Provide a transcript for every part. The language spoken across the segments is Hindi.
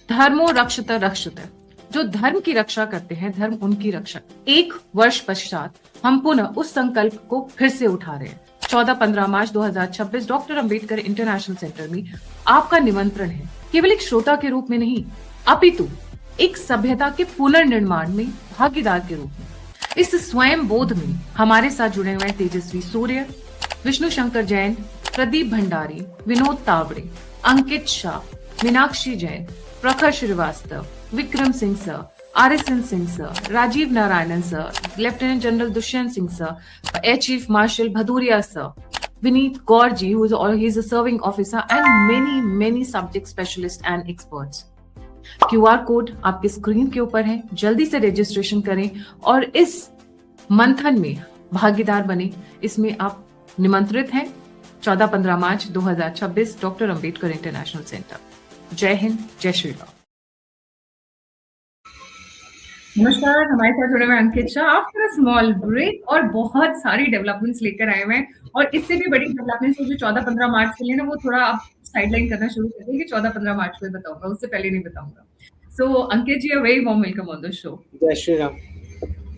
धर्मो रक्षत रक्षत, जो धर्म की रक्षा करते हैं धर्म उनकी रक्षा। एक वर्ष पश्चात हम पुनः उस संकल्प को फिर से उठा रहे हैं। 14-15 मार्च 2026 डॉक्टर अंबेडकर इंटरनेशनल सेंटर में आपका निमंत्रण है, केवल एक श्रोता के रूप में नहीं, अपितु एक सभ्यता के पुनर्निर्माण में भागीदार के रूप में। इस स्वयं बोध में हमारे साथ जुड़े हुए तेजस्वी सूर्य, विष्णु शंकर जैन, प्रदीप भंडारी, विनोद तावड़े, अंकित Shah, Meenakshi Jain, Prakhar Shrivastava, Vikram Singh sir, RSN Singh sir, Rajiv Narayanan sir, lieutenant general Dushyant Singh sir, air chief marshal Bhadauria sir, Vineet Kaur ji, he's a serving officer, and many subject specialists and experts. QR code आपके स्क्रीन के ऊपर है, जल्दी से रजिस्ट्रेशन करें और इस मंथन में भागीदार बने। इसमें आप निमंत्रित हैं। 14-15 मार्च 2026 डॉक्टर अंबेडकर इंटरनेशनल सेंटर। जय हिंद, जय श्री राम। नमस्कार, हमारे साथ जुड़े हुए Ankit Shah after a small break और बहुत सारी डेवलपमेंट्स लेकर आए हुए हैं, और इससे भी बड़ी डेवलपमेंट्स जो 14-15 मार्च के लिए ना, वो थोड़ा आप साइडलाइन करना शुरू कर देंगे कि 14-15 मार्च को बताऊंगा, उससे पहले नहीं बताऊंगा। So Ankit ji, a very warm welcome on the show. जय श्री राम।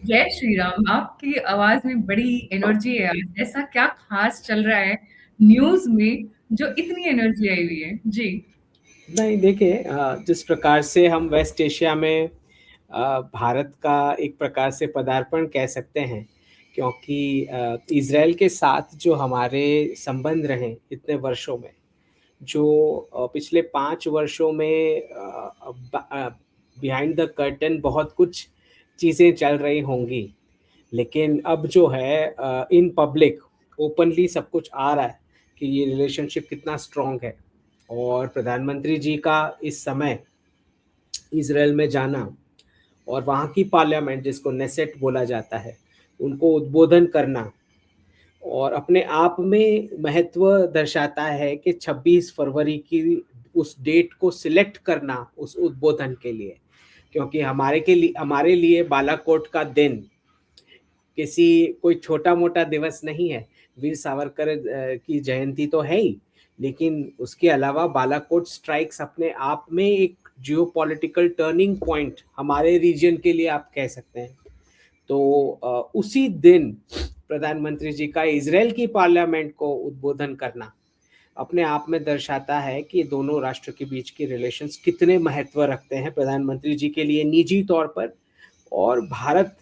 जय श्री राम। आपकी आवाज में बड़ी एनर्जी है आज, ऐसा क्या खास चल रहा है न्यूज में जो इतनी एनर्जी आई हुई है? जी नहीं, देखिए, जिस प्रकार से हम वेस्ट एशिया में भारत का एक प्रकार से पदार्पण कह सकते हैं, क्योंकि इजराइल के साथ जो हमारे संबंध रहे इतने वर्षों में, जो पिछले 5 वर्षों में बिहाइंड द कर्टन बहुत कुछ चीज़ें चल रही होंगी, लेकिन अब जो है इन पब्लिक ओपनली सब कुछ आ रहा है कि ये रिलेशनशिप कितना स्ट्रॉन्ग है। और प्रधानमंत्री जी का इस समय इजराइल में जाना और वहाँ की पार्लियामेंट, जिसको नेसेट बोला जाता है, उनको उद्बोधन करना और अपने आप में महत्व दर्शाता है कि 26 फरवरी की उस डेट को सिलेक्ट करना उस उद्बोधन के लिए, क्योंकि हमारे लिए बालाकोट का दिन कोई छोटा मोटा दिवस नहीं है। वीर सावरकर की जयंती तो है ही, लेकिन उसके अलावा बालाकोट स्ट्राइक्स अपने आप में एक जियोपॉलिटिकल टर्निंग पॉइंट हमारे रीजन के लिए आप कह सकते हैं। तो उसी दिन प्रधानमंत्री जी का इजराइल की पार्लियामेंट को उद्बोधन करना अपने आप में दर्शाता है कि दोनों राष्ट्र के बीच के रिलेशंस कितने महत्व रखते हैं प्रधानमंत्री जी के लिए निजी तौर पर, और भारत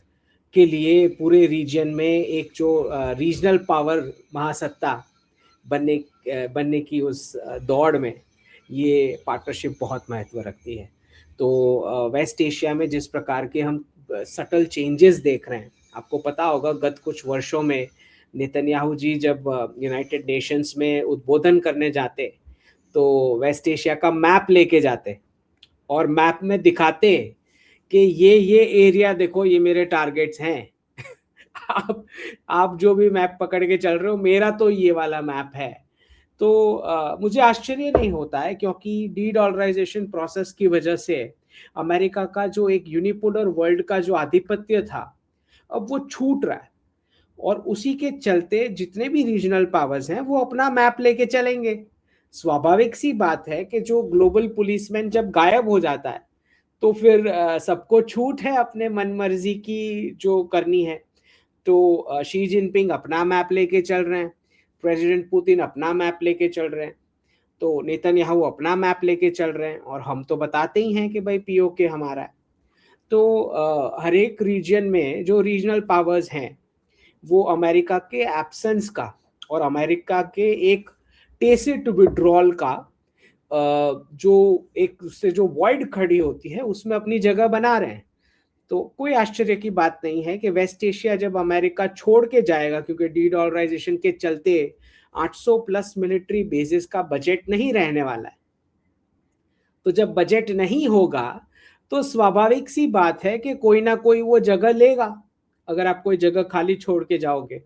के लिए पूरे रीजन में एक जो रीजनल पावर महासत्ता बनने की उस दौड़ में ये पार्टनरशिप बहुत महत्व रखती है। तो वेस्ट एशिया में जिस प्रकार के हम सटल चेंजेस देख रहे हैं, आपको पता होगा गत कुछ वर्षों में नेतन्याहू जी जब यूनाइटेड नेशंस में उद्बोधन करने जाते तो वेस्ट एशिया का मैप लेके जाते और मैप में दिखाते कि ये एरिया देखो, ये मेरे टारगेट्स हैं। आप जो भी मैप पकड़ के चल रहे हो, मेरा तो ये वाला मैप है। तो मुझे आश्चर्य नहीं होता है, क्योंकि डी डॉलराइजेशन प्रोसेस की वजह से अमेरिका का जो एक यूनिपोलर वर्ल्ड का जो आधिपत्य था, अब वो छूट रहा है, और उसी के चलते जितने भी रीजनल पावर्स हैं वो अपना मैप लेके चलेंगे। स्वाभाविक सी बात है कि जो ग्लोबल पुलिसमैन जब गायब हो जाता है तो फिर सबको छूट है अपने मनमर्जी की जो करनी है। तो शी जिनपिंग अपना मैप लेके चल रहे हैं, प्रेसिडेंट पुतिन अपना मैप लेके चल रहे हैं, तो नेतन्याहू अपना मैप लेके चल रहे हैं, और हम तो बताते ही हैं कि भाई पीओके हमारा है। तो हर एक रीजन में जो रीजनल पावर्स हैं वो अमेरिका के एब्सेंस का और अमेरिका के एक टेसिट विड्रॉल का जो एक उससे जो वॉइड खड़ी होती है उसमें अपनी जगह बना रहे हैं। तो कोई आश्चर्य की बात नहीं है कि वेस्ट एशिया जब अमेरिका छोड़ के जाएगा, क्योंकि डी डॉलराइजेशन के चलते 800 प्लस मिलिट्री बेसिस का बजट नहीं रहने वाला है, तो जब बजट नहीं होगा तो स्वाभाविक सी बात है कि कोई ना कोई वो जगह लेगा अगर आप कोई जगह खाली छोड़ के जाओगे।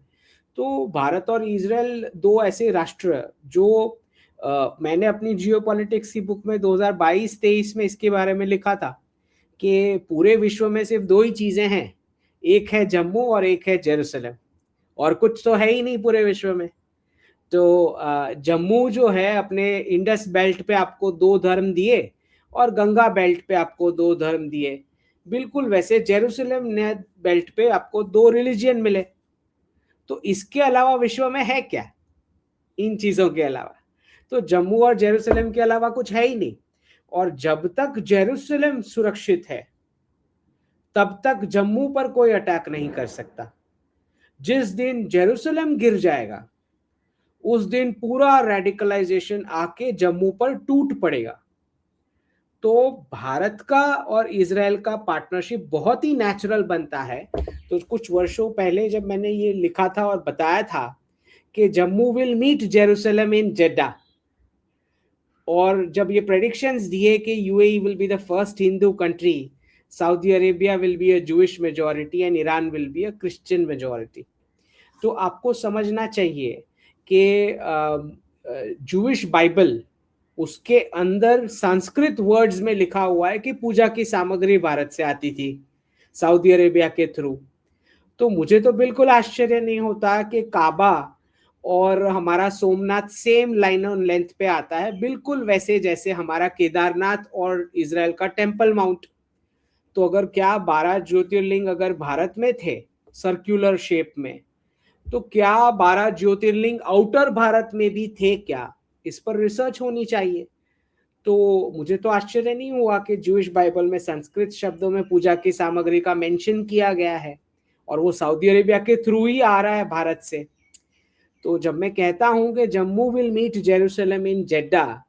तो भारत और इजराइल दो ऐसे राष्ट्र जो मैंने अपनी जियोपॉलिटिक्स की बुक में 2022-23 में इसके बारे में लिखा था कि पूरे विश्व में सिर्फ दो ही चीजें हैं, एक है जम्मू और एक है जेरूसलम, और कुछ तो है ही नहीं पूरे विश्व में। तो जम्मू जो है अपने इंडस बेल्ट पे आपको 2 धर्म दिए, और गंगा बेल्ट पे आपको दो धर्म दिए, बिल्कुल वैसे जेरूसलम ने बेल्ट पे आपको दो रिलीजियन मिले। तो इसके अलावा विश्व में है क्या इन चीजों के अलावा? तो जम्मू और जेरूसलम के अलावा कुछ है ही नहीं। और जब तक जेरूसलम सुरक्षित है तब तक जम्मू पर कोई अटैक नहीं कर सकता। जिस दिन जेरूसलम गिर जाएगा उस दिन पूरा रेडिकलाइजेशन आके जम्मू पर टूट पड़ेगा। तो भारत का और इजराइल का पार्टनरशिप बहुत ही नेचुरल बनता है। तो कुछ वर्षों पहले जब मैंने ये लिखा था और बताया था कि जम्मू विल मीट जेरूसलम इन जेड्डा, और जब ये प्रेडिक्शंस दिए कि UAE will be the first Hindu country, Saudi Arabia will be a Jewish majority and Iran will be a Christian majority, तो आपको समझना चाहिए कि जूइश बाइबल, उसके अंदर संस्कृत वर्ड्स में लिखा हुआ है कि पूजा की सामग्री भारत से आती थी सऊदी अरेबिया के थ्रू। तो मुझे तो बिल्कुल आश्चर्य नहीं होता कि काबा और हमारा Somnath same line on length पे आता है, बिल्कुल वैसे जैसे हमारा केदारनाथ और इजराइल का टेम्पल माउंट। तो अगर क्या 12 ज्योतिर्लिंग अगर भारत में थे सर्कुलर शेप में, तो क्या 12 ज्योतिर्लिंग आउटर भारत में भी थे क्या? इस पर रिसर्च होनी चाहिए। तो मुझे तो आश्चर्य नहीं हुआ कि जूइश बाइबल में संस्कृत शब्दों में पूजा की सामग्री का मेंशन किया गया है और वो सऊदी अरेबिया के थ्रू ही आ रहा है भारत से। तो जब मैं कहता हूं कि जम्मू विल मीट जेरूसलम इन जेड्डा,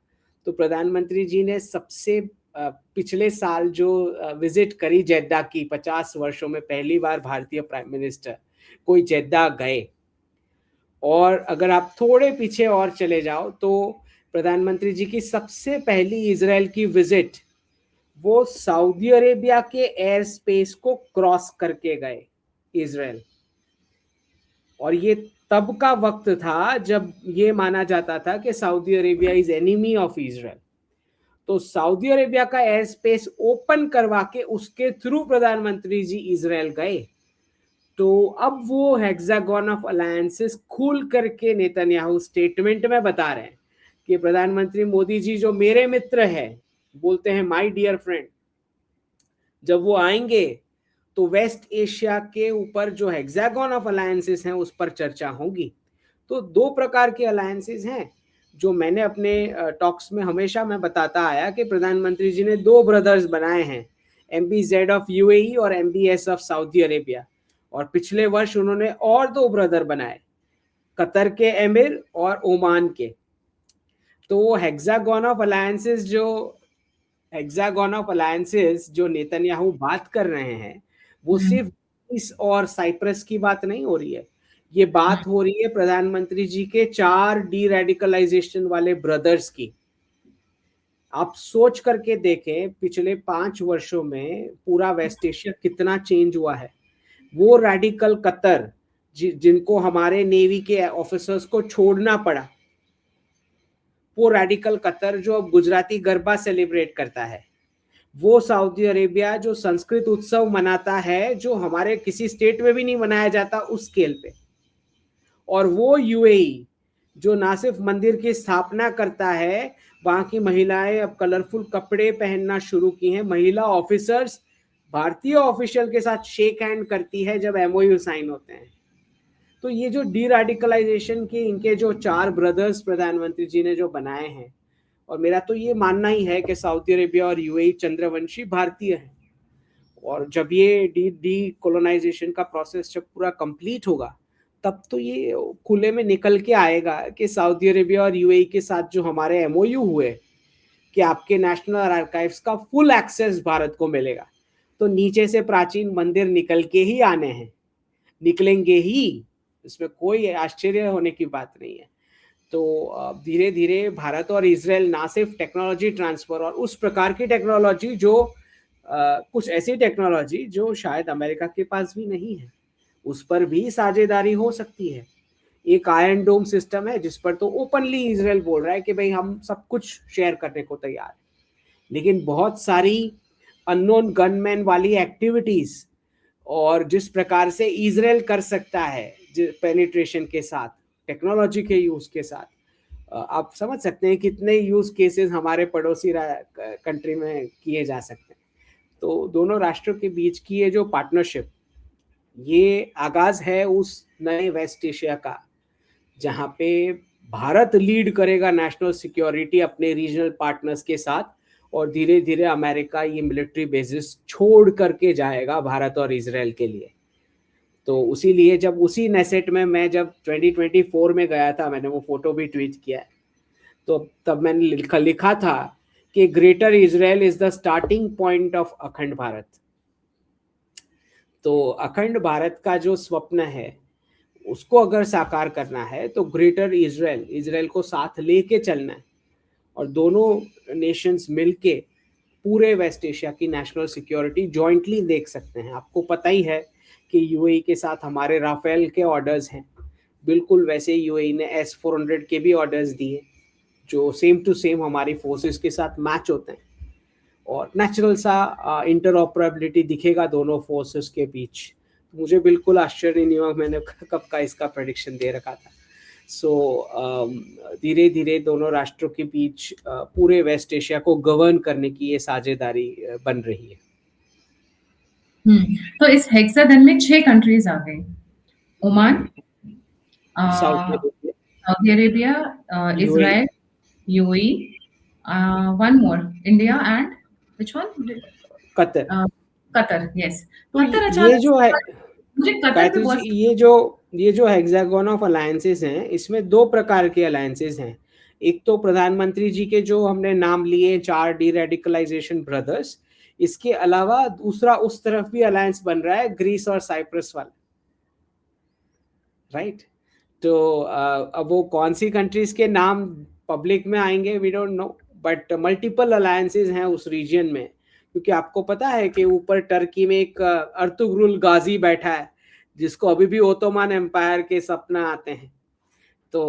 तो प्रधानमंत्री जी ने सबसे पिछले साल जो विजिट करी जेड्डा की, 50 वर्षों में पहली बार भारतीय प्राइम मिनिस्टर कोई जेड्डा गए। और अगर आप थोड़े पीछे और चले जाओ तो प्रधानमंत्री जी की सबसे पहली इजराइल की विजिट वो सऊदी अरेबिया के एयर स्पेस को क्रॉस करके गए इजराइल। और ये तब का वक्त था जब ये माना जाता था कि Saudi Arabia is enemy of Israel. तो सऊदी अरेबिया का एयर स्पेस ओपन करवा के उसके थ्रू प्रधानमंत्री जी इजराइल गए। तो अब वो हेक्सागन ऑफ अलायंसेस खुल करके नेतन्याहू स्टेटमेंट में बता रहे हैं कि प्रधानमंत्री मोदी जी जो मेरे मित्र है, बोलते हैं माय डियर फ्रेंड, जब वो आएंगे तो वेस्ट एशिया के ऊपर जो हेक्सागन ऑफ अलायंसेस हैं उस पर चर्चा होगी। तो दो प्रकार के अलायंसेस हैं जो मैंने अपने टॉक्स में हमेशा मैं बताता आया कि प्रधानमंत्री जी ने दो ब्रदर्स बनाए हैं, MBZ ऑफ यूएई और MBS ऑफ सऊदी अरेबिया। और पिछले वर्ष उन्होंने और दो ब्रदर बनाए, कतर के एमिर और ओमान के। तो वो हेक्सागन ऑफ अलायंसेस जो नेतन्याहू बात कर रहे हैं वो सिर्फ ग्रीस और साइप्रस की बात नहीं हो रही है। ये बात हो रही है प्रधानमंत्री जी के 4 डी रेडिकलाइजेशन वाले ब्रदर्स की। आप सोच करके देखें पिछले 5 वर्षों में पूरा वेस्ट एशिया कितना चेंज हुआ है। वो रेडिकल कतर जिनको हमारे नेवी के ऑफिसर्स को छोड़ना पड़ा, वो रेडिकल कतर जो अब गुजराती गरबा सेलिब्रेट करता है, वो सऊदी अरेबिया जो संस्कृत उत्सव मनाता है जो हमारे किसी स्टेट में भी नहीं मनाया जाता उस स्केल पे, और वो यूएई जो ना सिर्फ मंदिर की स्थापना करता है, वहां की महिलाएं अब कलरफुल कपड़े पहनना शुरू की हैं। महिला ऑफिसर्स भारतीय ऑफिशियल के साथ शेक हैंड करती है जब MOU साइन होते हैं। तो ये जो डी रेडिकलाइजेशन के इनके जो 4 ब्रदर्स प्रधानमंत्री जी ने जो बनाए हैं, और मेरा तो ये मानना ही है कि सऊदी अरेबिया और यूएई चंद्रवंशी भारतीय हैं। और जब ये डी कोलोनाइजेशन का प्रोसेस जब पूरा कंप्लीट होगा तब तो ये खुले में निकल के आएगा कि सऊदी अरेबिया और यूएई के साथ जो हमारे MOU हुए कि आपके नेशनल आर्काइव्स का फुल एक्सेस भारत को मिलेगा, तो नीचे से प्राचीन मंदिर निकल के ही आने हैं, निकलेंगे ही, इसमें कोई आश्चर्य होने की बात नहीं है। तो धीरे धीरे भारत और इजराइल ना सिर्फ टेक्नोलॉजी ट्रांसफर और उस प्रकार की टेक्नोलॉजी जो कुछ ऐसी टेक्नोलॉजी जो शायद अमेरिका के पास भी नहीं है, उस पर भी साझेदारी हो सकती है। एक आयरन डोम सिस्टम है जिस पर तो ओपनली इजराइल बोल रहा है कि भाई हम सब कुछ शेयर करने को तैयार है, लेकिन बहुत सारी अननोन गनमैन वाली एक्टिविटीज और जिस प्रकार से इजराइल कर सकता है पेनिट्रेशन के साथ, टेक्नोलॉजी के यूज के साथ, आप समझ सकते हैं कितने यूज केसेस हमारे पड़ोसी कंट्री में किए जा सकते हैं। तो दोनों राष्ट्रों के बीच की ये जो पार्टनरशिप, ये आगाज है उस नए वेस्ट एशिया का, जहां पे भारत लीड करेगा नेशनल सिक्योरिटी अपने रीजनल पार्टनर्स के साथ, और धीरे धीरे अमेरिका ये मिलिट्री बेसिस छोड़ करके जाएगा भारत और इजराइल के लिए। तो उसी लिए जब उसी नेसेट में मैं जब 2024 में गया था, मैंने वो फोटो भी ट्वीट किया है, तो तब मैंने लिखा था कि greater Israel is the starting point of अखंड भारत। तो अखंड भारत का जो स्वप्न है उसको अगर साकार करना है तो ग्रेटर इजराइल को साथ लेके चलना है, और दोनों नेशंस मिलके पूरे वेस्ट एशिया की नेशनल सिक्योरिटी जॉइंटली देख सकते हैं। आपको पता ही है कि यूएई के साथ हमारे राफेल के ऑर्डर्स हैं, बिल्कुल वैसे यूएई ने S-400 के भी ऑर्डर्स दिए जो सेम टू सेम हमारी फोर्सेस के साथ मैच होते हैं, और नेचुरल सा इंटरऑपरेबिलिटी दिखेगा दोनों फोर्सेस के बीच। मुझे बिल्कुल आश्चर्य नहीं हुआ, मैंने कब का इसका प्रेडिक्शन दे रखा था। सो धीरे धीरे दोनों राष्ट्रों के बीच पूरे वेस्ट एशिया को गवर्न करने की ये साझेदारी बन रही है। तो इस हेक्सागन में 6 कंट्रीज आ गई, Oman, Saudi Arabia, Israel, UAE, one more, India and which one, Qatar. Yes, Qatar तो ये जो है मुझे कतर में बहुत, ये जो हेक्सागन ऑफ अलायंसेस हैं, इसमें 2 प्रकार के अलायंसेस हैं। एक तो प्रधानमंत्री जी के जो हमने नाम लिए 4 डी रेडिकलाइजेशन ब्रदर्स, इसके अलावा दूसरा उस तरफ भी अलायंस बन रहा है, ग्रीस और साइप्रस वाला, राइट। तो अब वो कौन सी कंट्रीज के नाम पब्लिक में आएंगे we don't know, but multiple alliances हैं उस रीजन में, क्योंकि आपको पता है कि ऊपर टर्की में एक अर्तुगरुल गाजी बैठा है जिसको अभी भी ओटोमन एम्पायर के सपना आते हैं। तो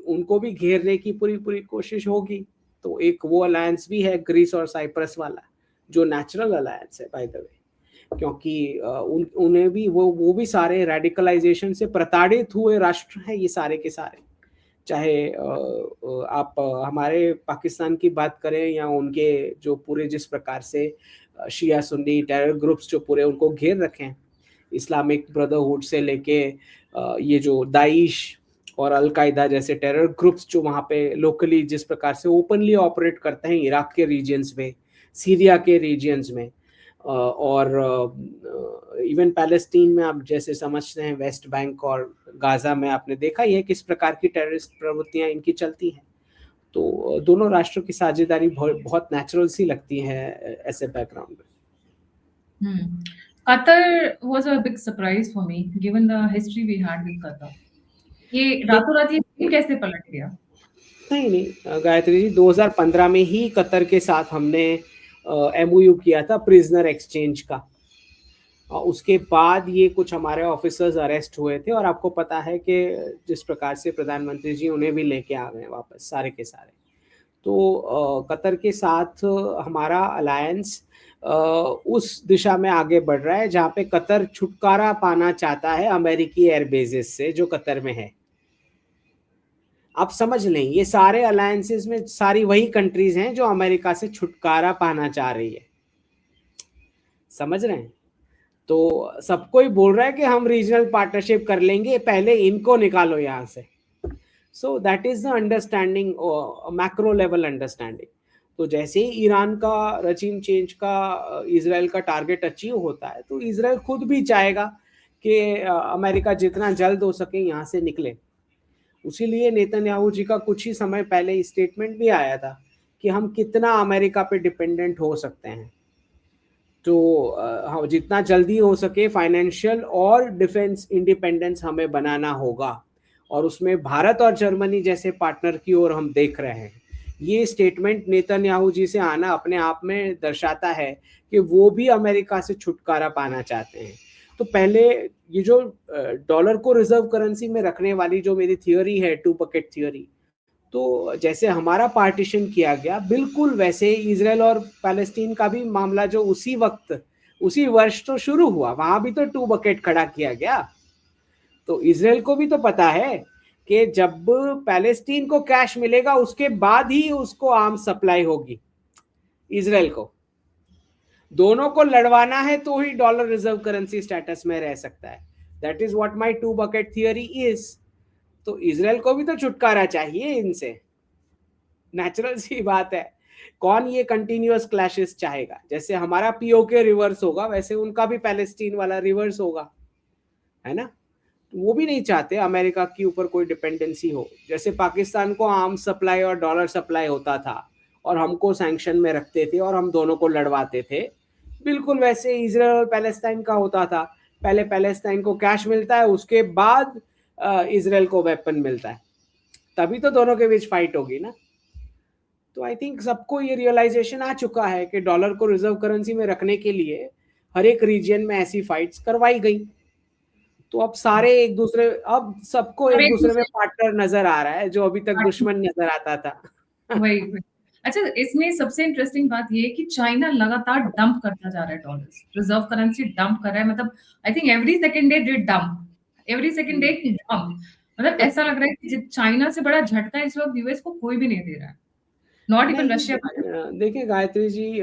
उनको भी घेरने की पूरी कोशिश होगी। तो एक वो अलायंस भी है ग्रीस और साइप्रस वाला, जो नेचुरल अलायंस है बाय द वे, क्योंकि उन्हें भी वो भी सारे रेडिकलाइजेशन से प्रताड़ित हुए राष्ट्र हैं ये सारे के सारे। चाहे आप हमारे पाकिस्तान की बात करें या उनके जो पूरे जिस प्रकार से शिया सुन्नी टेरर ग्रुप्स जो पूरे उनको घेर रखे हैं, इस्लामिक ब्रदरहुड से लेके ये जो दाइश और अलकायदा जैसे टेरर ग्रुप्स जो वहाँ पे लोकली जिस प्रकार से ओपनली ऑपरेट करते हैं इराक के रीजन्स में, सीरिया के रीजन्स में, और इवन पैलेस्टीन में आप जैसे समझते हैं, वेस्ट बैंक और गाजा में आपने देखा ही है किस प्रकार की टेररिस्ट प्रवृत्तियां इनकी चलती हैं। तो दोनों राष्ट्रों की साझेदारी बहुत नेचुरल सी लगती है ऐसे बैकग्राउंड में। Qatar was a big surprise for me, given the history we had with Qatar. ये रातों रात ये कैसे पलट गया? नहीं गायत्री जी, 2015 में ही कतर के साथ हमने MOU किया था प्रिजनर एक्सचेंज का। उसके बाद ये कुछ हमारे ऑफिसर्स अरेस्ट हुए थे, और आपको पता है कि जिस प्रकार से प्रधानमंत्री जी उन्हें भी लेके आ गए वापस सारे के सारे। तो कतर के साथ हमारा अलायंस उस दिशा में आगे बढ़ रहा है जहाँ पे कतर छुटकारा पाना चाहता है अमेरिकी एयरबेसेस से जो कतर में है। आप समझ लें, ये सारे अलायंसेस में सारी वही कंट्रीज हैं जो अमेरिका से छुटकारा पाना चाह रही है, समझ रहे हैं। तो सब कोई बोल रहा है कि हम रीजनल पार्टनरशिप कर लेंगे, पहले इनको निकालो यहाँ से। So that is the understanding, macro level understanding. तो जैसे ही ईरान का रजीम चेंज का इजराइल का टारगेट अचीव होता है, तो इजराइल खुद भी चाहेगा कि अमेरिका जितना जल्द हो सके यहाँ से निकले। उसीलिए नेतन्याहू जी का कुछ ही समय पहले स्टेटमेंट भी आया था कि हम कितना अमेरिका पे डिपेंडेंट हो सकते हैं। तो जितना जल्दी हो सके फाइनेंशियल और डिफेंस इंडिपेंडेंस हमें बनाना होगा, और उसमें भारत और जर्मनी जैसे पार्टनर की ओर हम देख रहे हैं। ये स्टेटमेंट नेतन्याहू जी से आना अपने आप में दर्शाता है कि वो भी अमेरिका से छुटकारा पाना चाहते हैं। तो पहले ये जो डॉलर को रिजर्व करेंसी में रखने वाली जो मेरी थियोरी है, 2 बकेट थियोरी, तो जैसे हमारा पार्टीशन किया गया, बिल्कुल वैसे इजराइल और पैलेस्टीन का भी मामला जो उसी वक्त उसी वर्ष तो शुरू हुआ, वहां भी तो 2 बकेट खड़ा किया गया। तो इजराइल को भी तो पता है कि जब पैलेस्टीन को कैश मिलेगा उसके बाद ही उसको आर्म्स सप्लाई होगी इजराइल को। दोनों को लड़वाना है तो ही डॉलर रिजर्व करेंसी स्टेटस में रह सकता है। That is what my two bucket theory is. तो इजराइल को भी तो छुटकारा चाहिए इनसे, नेचुरल सी बात है। कौन ये कंटिन्यूअस क्लैशेस चाहेगा? जैसे हमारा पीओके रिवर्स होगा वैसे उनका भी पैलेस्टीन वाला रिवर्स होगा, है ना? वो भी नहीं चाहते अमेरिका के ऊपर कोई डिपेंडेंसी हो। जैसे पाकिस्तान को आर्म्स सप्लाई और डॉलर सप्लाई होता था और हमको सैंक्शन में रखते थे और हम दोनों को लड़वाते थे, बिल्कुल वैसे इजराइल और पैलेस्टाइन का होता था। पहले पैलेस्टाइन को कैश मिलता है, उसके बाद इजराइल को वेपन मिलता है, तभी तो दोनों के बीच फाइट होगी ना। तो आई थिंक सबको ये रियलाइजेशन आ चुका है कि डॉलर को रिजर्व करेंसी में रखने के लिए हर एक रीजन में ऐसी फाइट्स करवाई गई। तो अब सारे एक दूसरे, अब सबको अब एक एक दूसरे में दूसरे पार्टनर नजर आ रहा है जो अभी तक दुश्मन नजर आता था। वही वही। अच्छा, इसमें सबसे इंटरेस्टिंग बात ये है कि चाइना लगातार डंप करता जा रहा है डॉलर्स, रिजर्व करेंसी डंप कर रहा है। मतलब I think every second day did dump, every second day dump. मतलब ऐसा लग रहा है कि चाइना से बड़ा झटका इस वक्त यूएस को कोई भी नहीं दे रहा है, नॉट इवन नहीं, रशिया। देखिए गायत्री जी,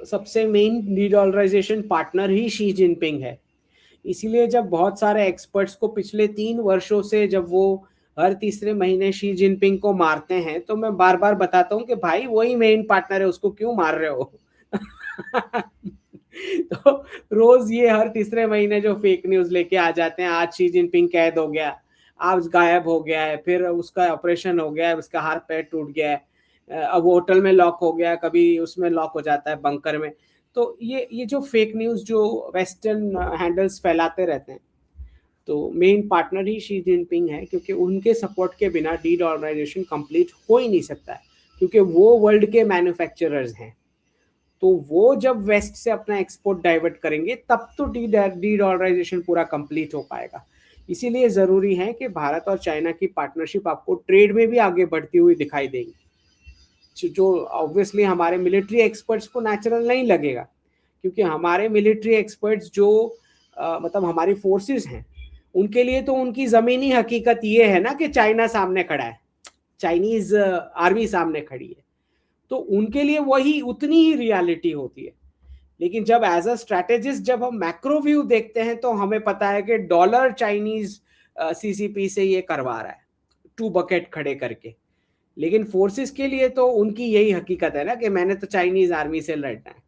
सबसे मेन डीडॉलराइजेशन पार्टनर ही शी जिनपिंग है। इसीलिए जब बहुत सारे एक्सपर्ट्स को पिछले 3 वर्षों से जब वो हर तीसरे महीने शी जिनपिंग को मारते हैं, तो मैं बार बार बताता हूँ कि भाई वही मेन पार्टनर है, उसको क्यों मार रहे हो? तो रोज ये हर तीसरे महीने जो फेक न्यूज लेके आ जाते हैं, आज शी जिनपिंग कैद हो गया, आज गायब हो गया है, फिर उसका ऑपरेशन हो गया है, उसका हाथ पैर टूट गया है, अब वो होटल में लॉक हो गया, कभी उसमें लॉक हो जाता है बंकर में। तो ये जो फेक न्यूज जो वेस्टर्न हैंडल्स फैलाते रहते हैं, तो मेन पार्टनर ही शी जिनपिंग है, क्योंकि उनके सपोर्ट के बिना डी डॉलराइजेशन कंप्लीट हो ही नहीं सकता है, क्योंकि वो वर्ल्ड के मैन्युफैक्चरर्स हैं। तो वो जब वेस्ट से अपना एक्सपोर्ट डाइवर्ट करेंगे तब तो डी डॉलराइजेशन पूरा कंप्लीट हो पाएगा। इसीलिए जरूरी है कि भारत और चाइना की पार्टनरशिप आपको ट्रेड में भी आगे बढ़ती हुई दिखाई देगी, जो ऑब्वियसली हमारे मिलिट्री एक्सपर्ट्स को नेचुरल नहीं लगेगा, क्योंकि हमारे मिलिट्री एक्सपर्ट्स जो मतलब हमारी फोर्सेस हैं, उनके लिए तो उनकी ज़मीनी हकीकत ये है ना कि चाइना सामने खड़ा है, चाइनीज आर्मी सामने खड़ी है, तो उनके लिए वही उतनी ही रियलिटी होती है। लेकिन जब एज अ स्ट्रैटेजिस्ट जब हम मैक्रो व्यू देखते हैं तो हमें पता है कि डॉलर चाइनीज सीसीपी से ये करवा रहा है, 2 बकेट खड़े करके। लेकिन फोर्सेस के लिए तो उनकी यही हकीकत है ना कि मैंने तो चाइनीज आर्मी से लड़ना है।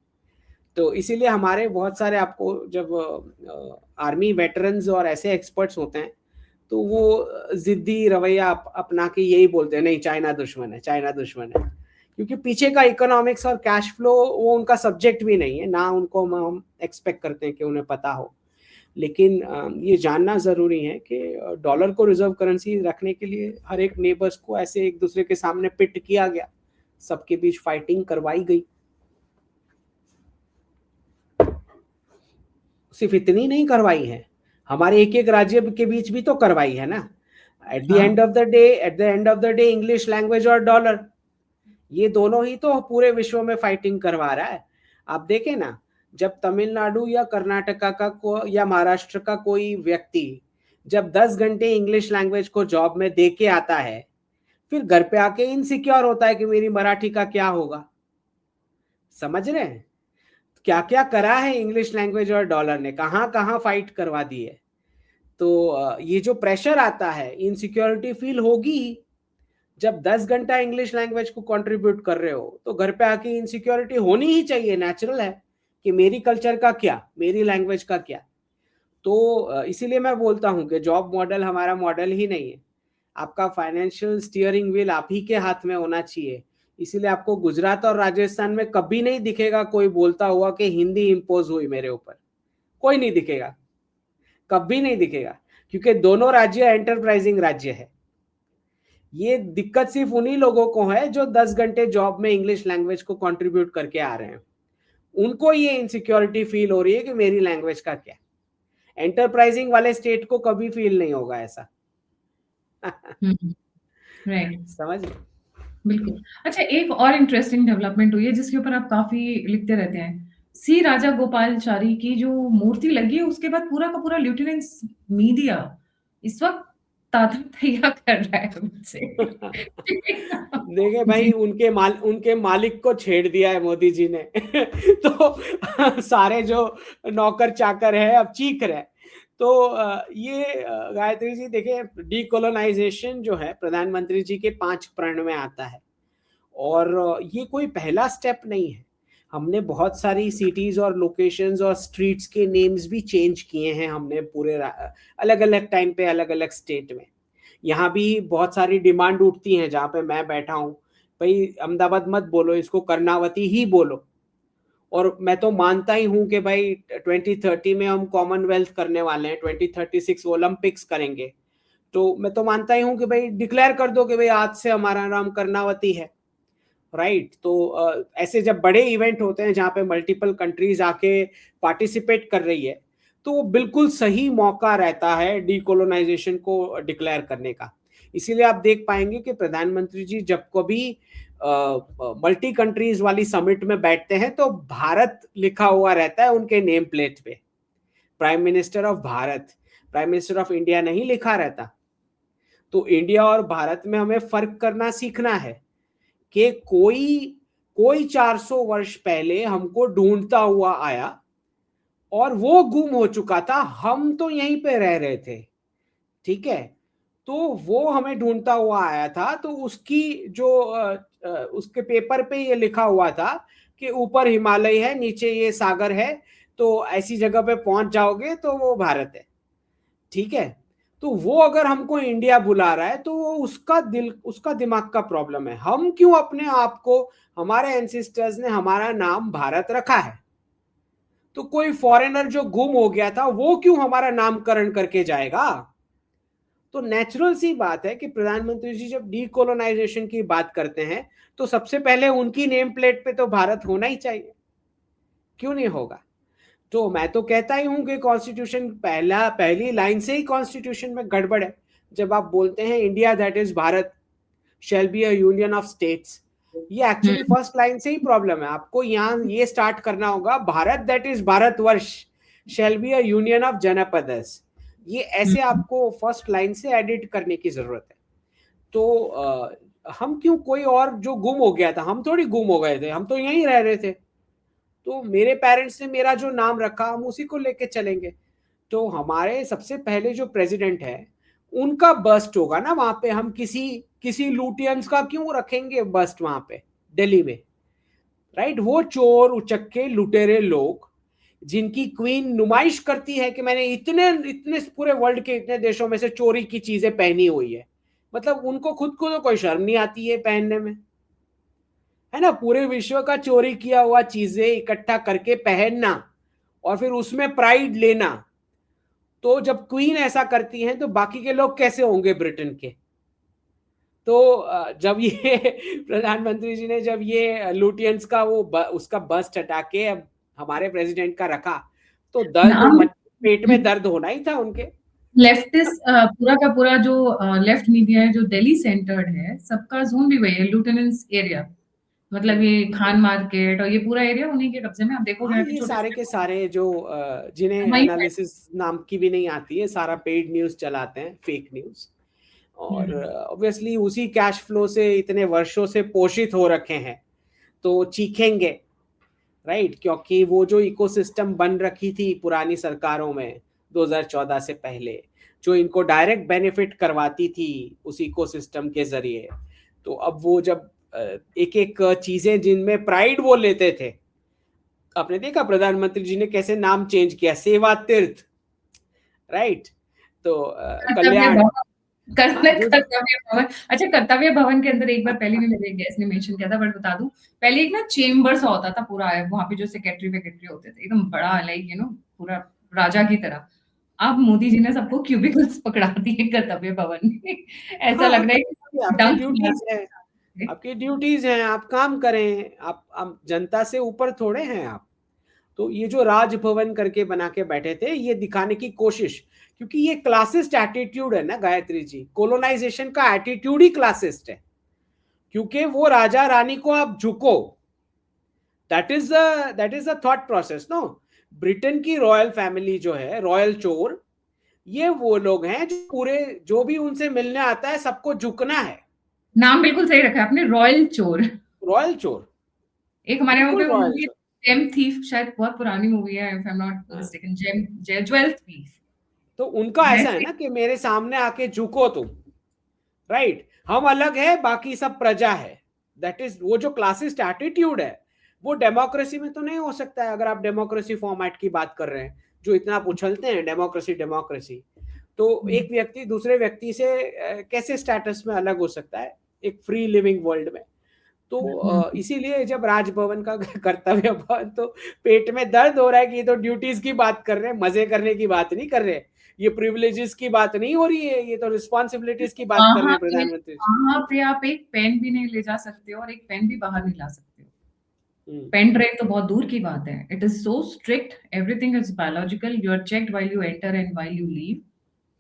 तो इसीलिए हमारे बहुत सारे, आपको जब आर्मी वेटरन्स और ऐसे एक्सपर्ट्स होते हैं तो वो जिद्दी रवैया अपना के यही बोलते हैं, नहीं चाइना दुश्मन है, चाइना दुश्मन है, क्योंकि पीछे का इकोनॉमिक्स और कैश फ्लो वो उनका सब्जेक्ट भी नहीं है ना, उनको हम एक्सपेक्ट करते हैं कि उन्हें पता हो। लेकिन ये जानना ज़रूरी है कि डॉलर को रिजर्व करेंसी रखने के लिए हर एक नेबर्स को ऐसे एक दूसरे के सामने पिट किया गया, सबके बीच फाइटिंग करवाई गई। सिर्फ इतनी नहीं करवाई है, हमारे एक एक राज्य के बीच भी तो करवाई है ना। At the end of the day English language और डॉलर, ये दोनों ही तो पूरे विश्व में फाइटिंग करवा रहा है। आप देखें ना, जब तमिलनाडु या कर्नाटका का को या महाराष्ट्र का कोई व्यक्ति जब 10 घंटे इंग्लिश लैंग्वेज को जॉब में दे के आता है, फिर घर पे आके इनसिक्योर होता है कि मेरी मराठी का क्या होगा। समझ रहे हैं क्या क्या करा है इंग्लिश लैंग्वेज और डॉलर ने, कहां कहां फाइट करवा दी है। तो ये जो प्रेशर आता है, इनसिक्योरिटी फील होगी ही। जब 10 घंटा इंग्लिश लैंग्वेज को कंट्रीब्यूट कर रहे हो तो घर पे आके इनसिक्योरिटी होनी ही चाहिए, नेचुरल है कि मेरी कल्चर का क्या, मेरी लैंग्वेज का क्या। तो इसीलिए मैं बोलता हूं कि जॉब मॉडल हमारा मॉडल ही नहीं है, आपका फाइनेंशियल स्टीयरिंग व्हील आप ही के हाथ में होना चाहिए। इसीलिए आपको गुजरात और राजस्थान में कभी नहीं दिखेगा कोई बोलता हुआ कि हिंदी इम्पोज हुई मेरे ऊपर, कोई नहीं दिखेगा, कभी नहीं दिखेगा, क्योंकि दोनों राज्य एंटरप्राइजिंग राज्य है। ये दिक्कत सिर्फ उन्हीं लोगों को है जो 10 घंटे जॉब में इंग्लिश लैंग्वेज को कंट्रीब्यूट करके आ रहे हैं, उनको ये इनसिक्योरिटी फील हो रही है कि मेरी लैंग्वेज का क्या। एंटरप्राइजिंग वाले स्टेट को कभी फील नहीं होगा ऐसा। राइट, समझ। बिल्कुल। अच्छा, एक और इंटरेस्टिंग डेवलपमेंट हुई है जिसके ऊपर आप काफी लिखते रहते हैं। सी राजा गोपालचारी की जो मूर्ति लगी है उसके बाद पूरा का पूरा लेफ्टिनेंट मीडिया इस वक्त ताता तैयार कर रहा है मुझसे। देखिए भाई, जी। उनके मालिक को छेड़ दिया है मोदी जी ने। तो सारे जो नौकर चाकर है अब चीख रहे हैं। तो ये गायत्री जी देखिए, डीकोलोनाइजेशन जो है प्रधानमंत्री जी के 5 प्रण में आता है। और ये कोई पहला स्टेप नहीं है। हमने बहुत सारी सिटीज और लोकेशंस और स्ट्रीट्स के नेम्स भी चेंज किए हैं हमने पूरे अलग अलग टाइम पे अलग अलग स्टेट में। यहाँ भी बहुत सारी डिमांड उठती हैं जहाँ पे मैं बैठा हूँ, भाई अहमदाबाद मत बोलो, इसको कर्नावती ही बोलो। और मैं तो मानता ही हूँ कि भाई 2030 में हम कॉमनवेल्थ करने वाले हैं, 2036 ओलंपिक्स करेंगे। तो मैं तो मानता ही हूँ कि भाई डिक्लेयर कर दो कि भाई आज से हमारा नाम कर्नावती है। राइट। तो ऐसे जब बड़े इवेंट होते हैं जहाँ पे मल्टीपल कंट्रीज आके पार्टिसिपेट कर रही है, तो वो बिल्कुल सही मौका रहता है डीकोलोनाइजेशन को डिक्लेयर करने का। इसीलिए आप देख पाएंगे कि प्रधानमंत्री जी जब कभी मल्टी कंट्रीज वाली समिट में बैठते हैं तो भारत लिखा हुआ रहता है उनके नेम प्लेट पे। Prime minister of Bharat, prime minister of India नहीं लिखा रहता। तो इंडिया और भारत में हमें फर्क करना सीखना है कि कोई कोई 400 वर्ष पहले हमको ढूंढता हुआ आया और वो गुम हो चुका था, हम तो यहीं पे रह रहे थे। ठीक है। तो वो हमें ढूंढता हुआ आया था, तो उसकी जो उसके पेपर पे ये लिखा हुआ था कि ऊपर हिमालय है, नीचे ये सागर है, तो ऐसी जगह पे पहुंच जाओगे तो वो भारत है। ठीक है। तो वो अगर हमको इंडिया बुला रहा है तो वो उसका दिमाग का प्रॉब्लम है। हम क्यों अपने आप को, हमारे एंसेस्टर्स ने हमारा नाम भारत रखा है, तो कोई फॉरेनर जो गुम हो गया था वो क्यों हमारा नामकरण करके जाएगा। तो नेचुरल सी बात है कि प्रधानमंत्री जी जब डीकोलोनाइजेशन की बात करते हैं तो सबसे पहले उनकी नेम प्लेट पे तो भारत होना ही चाहिए। क्यों नहीं होगा। तो मैं तो कहता ही हूं कि कॉन्स्टिट्यूशन पहली लाइन से ही कॉन्स्टिट्यूशन में गड़बड़ है। जब आप बोलते हैं India that is Bharat shell be a union of states, ये एक्चुअली हम्म। फर्स्ट लाइन से ही प्रॉब्लम है। आपको यहाँ ये स्टार्ट करना होगा, Bharat that is Bharatvarsha shall be a union of जनपदस। ये ऐसे हम्म। आपको फर्स्ट लाइन से एडिट करने की जरूरत है। तो हम क्यों, कोई और जो गुम हो गया था, हम थोड़ी गुम हो गए थे, हम तो यहीं रह रहे थे। तो मेरे पेरेंट्स ने मेरा जो नाम रखा हम उसी को लेके चलेंगे। तो हमारे सबसे पहले जो प्रेसिडेंट है उनका बस्ट होगा ना वहां पे। हम किसी किसी लूटियंस का क्यों रखेंगे बस्ट वहां पे दिल्ली में। राइट। वो चोर उचक्के लुटेरे लोग जिनकी क्वीन नुमाइश करती है कि मैंने इतने इतने पूरे वर्ल्ड के इतने देशों में से चोरी की चीजें पहनी हुई है, मतलब उनको खुद को तो कोई शर्म नहीं आती है पहनने में, है ना। पूरे विश्व का चोरी किया हुआ चीजें इकट्ठा करके पहनना और फिर उसमें प्राइड लेना। तो जब क्वीन ऐसा करती हैं तो बाकी के लोग कैसे होंगे ब्रिटेन के। तो जब ये प्रधानमंत्री जी ने जब ये लुटियंस का उसका बस्ट हटा के अब हमारे प्रेसिडेंट का रखा, तो नाम पेट में दर्द होना ही था उनके। लेफ्टिस्ट पूरा का पूरा जो लेफ्ट मीडिया है जो दिल्ली सेंटर्ड है, सबका जोन भी वही है, लुटेनेंस एरिया। मतलब ये खान मार्केट और ये पूरा एरिया उन्हीं के कब्जे में। आप देखोगे हाँ, यहाँ के ये छोटे सारे के सारे जो जिन्हें वही है। एनालिसिस नाम की भी नहीं आती है, सारा पेड न्यूज चलाते हैं, फेक न्यूज। और हम्म। ऑब्वियसली उसी कैश फ्लो से इतने वर्षों से पोषित हो रखे हैं, तो चीखेंगे। राइट। क्योंकि वो जो इकोसिस्टम बन रखी थी पुरानी सरकारों में 2014 से पहले, जो इनको डायरेक्ट बेनिफिट करवाती थी उस इकोसिस्टम के जरिए, तो अब वो जब एक एक चीजें जिनमें प्राइड वो लेते थे, आपने देखा प्रधानमंत्री जी ने कैसे नाम चेंज किया, सेवा तीर्थ। राइट। तो कर्तव्य कल्याण। भवन, हाँ जो कर्तव्य भवन। अच्छा, कर्तव्य भवन के अंदर एक बार पहले भी मेरे गेस्ट ने मेंशन किया था, बट बता दूं, पहले एक ना चेम्बर सा होता था पूरा, वहां पे जो सेक्रेटरी वेक्रेटरी होते थे, एकदम बड़ा, लाइक पूरा राजा की तरह। अब मोदी जी ने सबको क्यूबिकल्स पकड़ा दिए कर्तव्य भवन में। ऐसा हाँ, लग रहा है कि आपकी डंक ड्यूटीज है, आपकी ड्यूटीज हैं, आप काम करें। आप जनता से ऊपर थोड़े हैं आप। तो ये जो राजभवन करके बना के बैठे थे, ये दिखाने की कोशिश, क्योंकि ये क्लासिस्ट एटीट्यूड है ना गायत्री जी, कोलोनाइजेशन का एटीट्यूड ही क्लासिस्ट है। क्योंकि वो राजा रानी को आप झुको, that is the thought process no. Britain की रॉयल फैमिली जो है, रॉयल चोर, ये वो लोग हैं जो पूरे, जो भी उनसे मिलने आता है सबको झुकना है। नाम बिल्कुल सही रखा है आपने, रॉयल चोर। रॉयल चोर, एक हमारे यहाँ पे बिल्कुल रॉयल मूवी चोर। जेम थीफ, शायद बहुत पुरानी मूवी है, इफ आई एम नॉट हाँ। Mistaken, gem jewel thief. तो उनका ऐसा है ना कि मेरे सामने आके झुको तुम, राइट, हम अलग है बाकी सब प्रजा है। दैट इज वो जो क्लासिस्ट एटीट्यूड है, वो डेमोक्रेसी में तो नहीं हो सकता है। अगर आप डेमोक्रेसी फॉर्मेट की बात कर रहे हैं, जो इतना आप उछलते हैं डेमोक्रेसी डेमोक्रेसी, तो एक व्यक्ति दूसरे व्यक्ति से कैसे स्टेटस में अलग हो सकता है एक फ्री लिविंग वर्ल्ड में। तो इसीलिए जब राजभवन का कर्तव्य भवन, तो पेट में दर्द हो रहा है कि ये तो ड्यूटीज की बात कर रहे हैं, मजे करने की बात नहीं कर रहे हैं, ये प्रिविलेजेस की बात नहीं हो रही है, ये तो रिस्पॉन्सिबिलिटीज की बात कर रहे हैं प्रधानमंत्री जी। वहां पे आप एक पेन भी नहीं ले जा सकते हो और एक पेन भी बाहर नहीं ला सकते हो। हम्म, पेन ड्राइव तो बहुत दूर की बात है। It is so strict, everything is biological, you are checked while you enter and while you leave,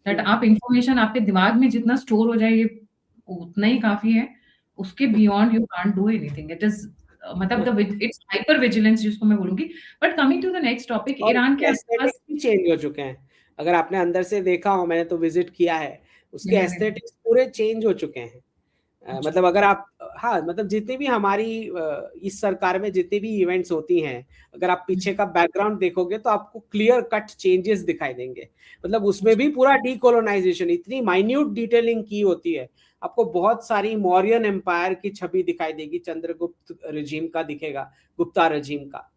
that आप इंफॉर्मेशन आपके दिमाग में जितना स्टोर हो जाए ये उतना ही काफी है। उसके beyond you can't do anything. It is मतलब द इट्स हाइपर विजिलेंस जिसको मैं बोलूंगी। But coming to the next topic, और ईरान के एस्थेटिक्स आसपास भी चेंज हो चुके हैं। अगर आपने अंदर से देखा हो, मैंने तो विजिट किया है, उसके मैंने एस्थेटिक्स पूरे चेंज हो चुके हैं। अच्छा, मतलब अगर आप, हाँ मतलब जितनी भी हमारी इस सरकार में जितनी भी इवेंट्स होती हैं, अगर आप पीछे का बैकग्राउंड देखोगे तो आपको क्लियर कट चेंजेस दिखाई देंगे। मतलब उसमें भी पूरा डीकोलोनाइजेशन, इतनी माइन्यूट डिटेलिंग की होती है। आपको बहुत सारी मौर्यन एम्पायर की छवि दिखाई देगी, चंद्रगुप्त रिजीम का दिखेगा, गुप्ता रिजीम का।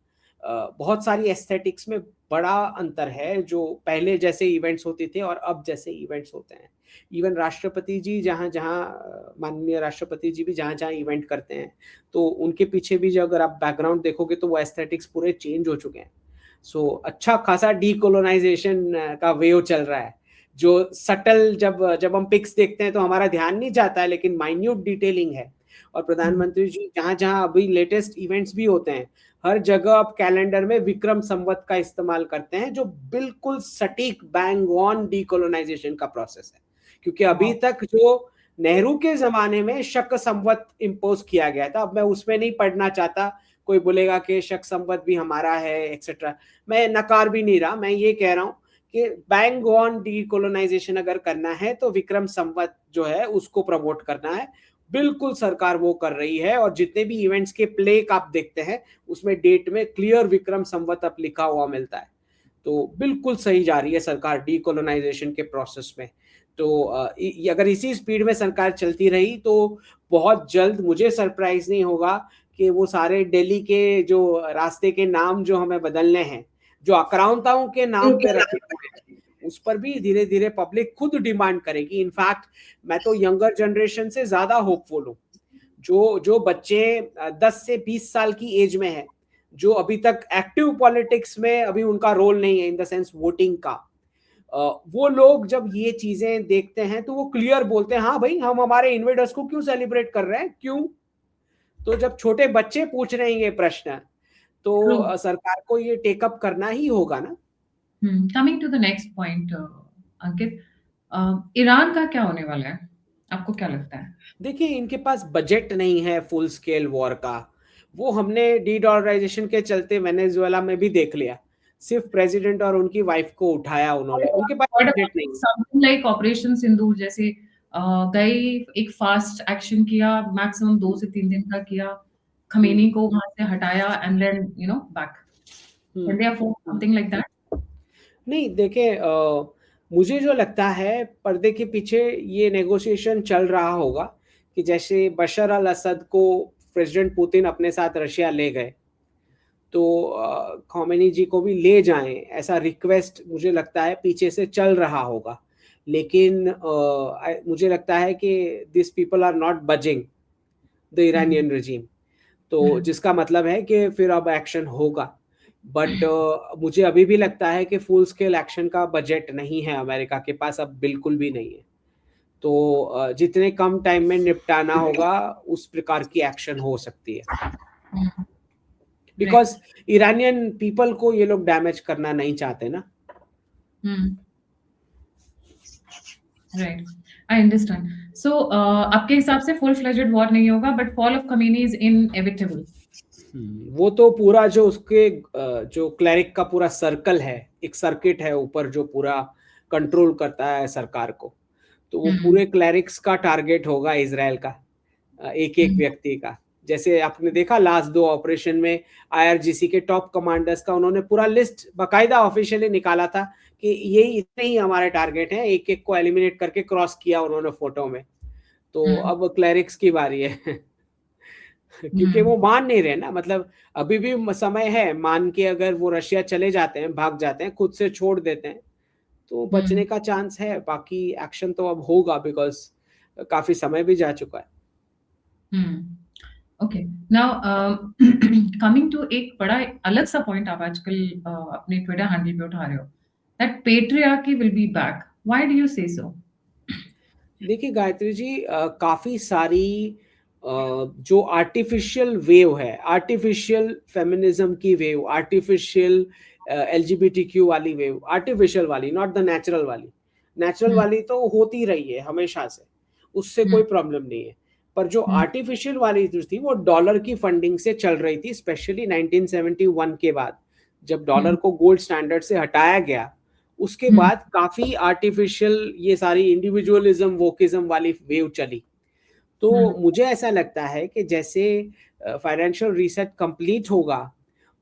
बहुत सारी एस्थेटिक्स में बड़ा अंतर है, जो पहले जैसे इवेंट्स होते थे और अब जैसे इवेंट्स होते हैं। इवन राष्ट्रपति जी जहाँ जहाँ, माननीय राष्ट्रपति जी भी जहाँ जहाँ इवेंट करते हैं, तो उनके पीछे भी जो अगर आप बैकग्राउंड देखोगे तो वो एस्थेटिक्स पूरे चेंज हो चुके हैं। सो अच्छा खासा डीकोलोनाइजेशन का वेव चल रहा है, जो सटल, जब जब हम पिक्स देखते हैं तो हमारा ध्यान नहीं जाता है, लेकिन माइन्यूट डिटेलिंग है। और प्रधानमंत्री जी जहाँ जहाँ अभी लेटेस्ट इवेंट्स भी होते हैं, हर जगह आप कैलेंडर में विक्रम संवत का इस्तेमाल करते हैं, जो बिल्कुल सटीक बैंग ऑन डीकोलोनाइजेशन का प्रोसेस है। क्योंकि अभी तक जो नेहरू के जमाने में शक संवत इम्पोज किया गया था, अब मैं उसमें नहीं पढ़ना चाहता, कोई बोलेगा कि शक संवत भी हमारा है एक्सेट्रा, मैं नकार भी नहीं रहा। मैं ये कह रहा हूँ कि बैंग ऑन डीकोलोनाइजेशन अगर करना है तो विक्रम संवत जो है उसको प्रमोट करना है। बिल्कुल सरकार वो कर रही है, और जितने भी इवेंट्स के प्लेक आप देखते हैं उसमें डेट में क्लियर विक्रम संवत अब लिखा हुआ मिलता है। तो बिल्कुल सही जा रही है सरकार डीकोलोनाइजेशन के प्रोसेस में। तो अगर इसी स्पीड में सरकार चलती रही तो बहुत जल्द मुझे सरप्राइज नहीं होगा कि वो सारे दिल्ली के जो रास्ते के नाम जो हमें बदलने हैं, जो आक्रांताओं के नाम पे रखे हुए हैं, उस पर भी धीरे धीरे पब्लिक खुद डिमांड करेगी। इनफैक्ट मैं तो यंगर जनरेशन से ज्यादा होपफुल हूँ। जो जो बच्चे 10 से 20 साल की एज में है, जो अभी तक एक्टिव पॉलिटिक्स में अभी उनका रोल नहीं है इन द सेंस वोटिंग का, वो लोग जब ये चीजें देखते हैं तो वो क्लियर बोलते हैं, हाँ भाई हम हमारे इन्वेडर्स को क्यों सेलिब्रेट कर रहे हैं, क्यों। तो जब छोटे बच्चे पूछ रहे हैं ये प्रश्न, तो सरकार को ये टेकअप करना ही होगा ना। Coming to the next point Ankit, Iran का क्या होने वाला है, आपको क्या लगता है? देखिए, इनके पास बजट नहीं है फुल स्केल वॉर का। वो हमने डीडॉलराइजेशन के चलते वेनेजुएला में भी देख लिया, सिर्फ प्रेसिडेंट और उनकी वाइफ को उठाया उन्होंने, उनके पास बजट नहीं है। समथिंग लाइक ऑपरेशन सिंदूर जैसे गए, एक फास्ट एक्शन किया, मैक्सिमम 2 से 3 दिन का किया, खमेनी को वहां से हटाया and then you know back, can they afford something like that? नहीं देखे, मुझे जो लगता है पर्दे के पीछे ये नेगोशिएशन चल रहा होगा कि जैसे बशर अल असद को प्रेसिडेंट पुतिन अपने साथ रशिया ले गए, तो खोमेनी जी को भी ले जाएं, ऐसा रिक्वेस्ट मुझे लगता है पीछे से चल रहा होगा। लेकिन मुझे लगता है कि this people are not budging the Iranian regime, तो जिसका मतलब है कि फिर अब एक्शन होगा। बट मुझे अभी भी लगता है कि फुल स्केल एक्शन का बजट नहीं है अमेरिका के पास, अब बिल्कुल भी नहीं है। तो जितने कम टाइम में निपटाना होगा उस प्रकार की एक्शन हो सकती है, बिकॉज इरानियन पीपल को ये लोग डैमेज करना नहीं चाहते ना। Right, I understand. सो आपके हिसाब से फुल फ्लेजेड वॉर नहीं होगा, but fall of Khomeini is inevitable. वो तो पूरा जो उसके जो क्लैरिक का पूरा सर्कल है, एक सर्किट है ऊपर जो पूरा कंट्रोल करता है सरकार को, तो वो हम्म। पूरे क्लेरिक्स का टारगेट होगा इज़राइल का, एक-एक हम्म। व्यक्ति का। जैसे आपने देखा लास्ट 2 ऑपरेशन में आईआरजीसी के टॉप कमांडर्स का उन्होंने पूरा लिस्ट बाकायदा ऑफिशियली निकाला था कि यही इतने ही हमारे टारगेट हैं, एक-एक को एलिमिनेट करके क्रॉस किया उन्होंने फोटो में। तो हम्म। अब क्लेरिक्स की बारी है। क्योंकि हम्म। वो मान नहीं रहे ना, मतलब अभी भी समय है, मान के अगर वो रशिया चले जाते हैं, भाग जाते हैं, खुद से छोड़ देते हैं, तो बचने हम्म। का चांस है। बाकी एक्शन तो अब होगा, बिकॉज काफी समय भी जा चुका है। ओके। नाउ कमिंग टू एक बड़ा अलग सा पॉइंट आप आजकल अपने ट्विटर हैंडल पे उठा रहे हो, that patriarchy will be back. Why do you से सो? देखिए गायत्री जी, काफी सारी जो आर्टिफिशियल वेव है, आर्टिफिशियल फेमिनिज्म की वेव, आर्टिफिशियल एलजीबीटीक्यू वाली वेव, आर्टिफिशियल वाली, नॉट द नेचुरल वाली। नेचुरल हम्म। वाली तो होती रही है हमेशा से, उससे हम्म। कोई प्रॉब्लम नहीं है। पर जो हम्म। आर्टिफिशियल वाली जो थी वो डॉलर की फंडिंग से चल रही थी, स्पेशली 1971 के बाद, जब डॉलर हम्म। को गोल्ड स्टैंडर्ड से हटाया गया। उसके हम्म। बाद काफी आर्टिफिशियल ये सारी इंडिविजुअलिज्म वोकिज्म वाली वेव चली। हम्म। तो मुझे ऐसा लगता है कि जैसे फाइनेंशियल रीसेट कंप्लीट होगा,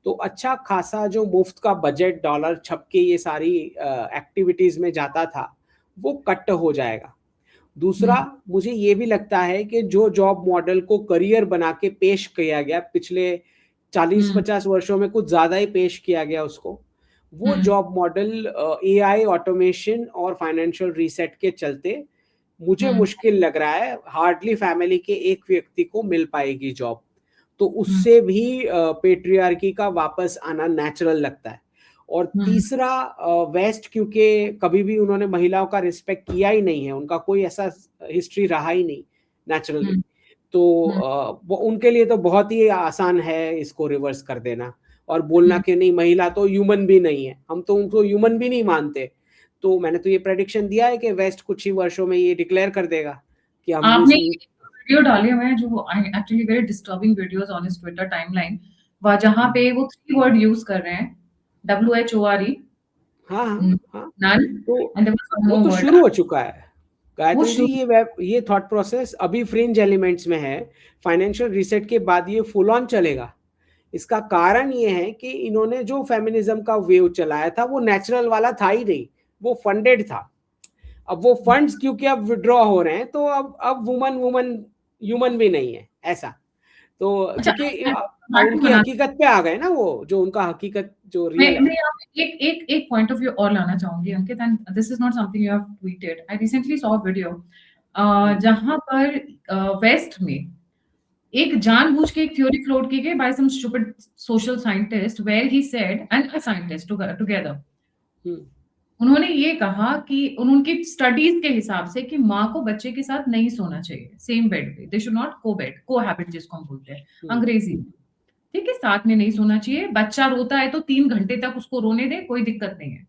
तो अच्छा खासा जो मुफ्त का बजट डॉलर छप के ये सारी एक्टिविटीज में जाता था, वो कट हो जाएगा। दूसरा, हम्म। मुझे ये भी लगता है कि जो जॉब मॉडल को करियर बना के पेश किया गया पिछले चालीस हम्म। पचास वर्षों में, कुछ ज़्यादा ही पेश किया गया उसको, वो हम्म। जॉब मॉडल एआई ऑटोमेशन और फाइनेंशियल रीसेट के चलते मुझे हम्म। मुश्किल लग रहा है, हार्डली फैमिली के एक व्यक्ति को मिल पाएगी जॉब। तो हम्म। उससे भी पेट्रियार्की का वापस आना नेचुरल लगता है। और हम्म। तीसरा, वेस्ट क्योंकि कभी भी उन्होंने महिलाओं का रिस्पेक्ट किया ही नहीं है, उनका कोई ऐसा हिस्ट्री रहा ही नहीं नेचुरली। हम्म। तो हम्म। वो उनके लिए तो बहुत ही आसान है इसको रिवर्स कर देना और बोलना हम्म। कि नहीं, महिला तो ह्यूमन भी नहीं है, हम तो उनको ह्यूमन भी नहीं मानते। तो मैंने तो ये प्रेडिक्शन दिया है कि वेस्ट कुछ ही वर्षों में ये डिक्लेयर कर देगा कि हम आपने इस वीडियो डाले हुए हैं जो actually very disturbing videos on his Twitter timeline, वह जहां पे वो 3 वर्ड यूज कर रहे हैं, WHORE, हाँ हाँ हाँ, नन, तो एंड देयर वाज वन वो मोर तो वर्ड। शुरू हो चुका है वो गायत्री जी। शुरू। ये थॉट प्रोसेस अभी फ्रिंज एलिमेंट्स में है, फाइनेंशियल रीसेट के बाद ये फुल ऑन चलेगा। इसका कारण ये है कि इन्होंने जो फेमिनिज्म का वेव चलाया था वो नेचुरल वाला था ही नहीं, वो फंडेड था। अब वो फंड्स क्योंकि अब विड्रॉ हो रहे हैं, तो अब वुमन वुमन ह्यूमन भी नहीं है ऐसा। तो अच्छा, क्योंकि बात उनकी बना, हकीकत पे आ गए ना, वो जो उनका हकीकत जो रियल मैं है। यहाँ पे एक पॉइंट ऑफ व्यू और लाना चाहूंगी Ankit, and this is not something you have tweeted. I recently saw video जहां पर वेस्ट में एक जानबूझ के एक थ्योरी फ्लोट की गई by some stupid social scientist, where he said, and a scientist together, hmm, उन्होंने ये कहा कि उनकी स्टडीज के हिसाब से कि माँ को बच्चे के साथ नहीं सोना चाहिए सेम बेड पे, दे शुड नॉट को हैबिट जिसको हम बोलते हैं हम्म, अंग्रेजी में। ठीक है, साथ में नहीं सोना चाहिए। बच्चा रोता है तो 3 घंटे तक उसको रोने दे, कोई दिक्कत नहीं है।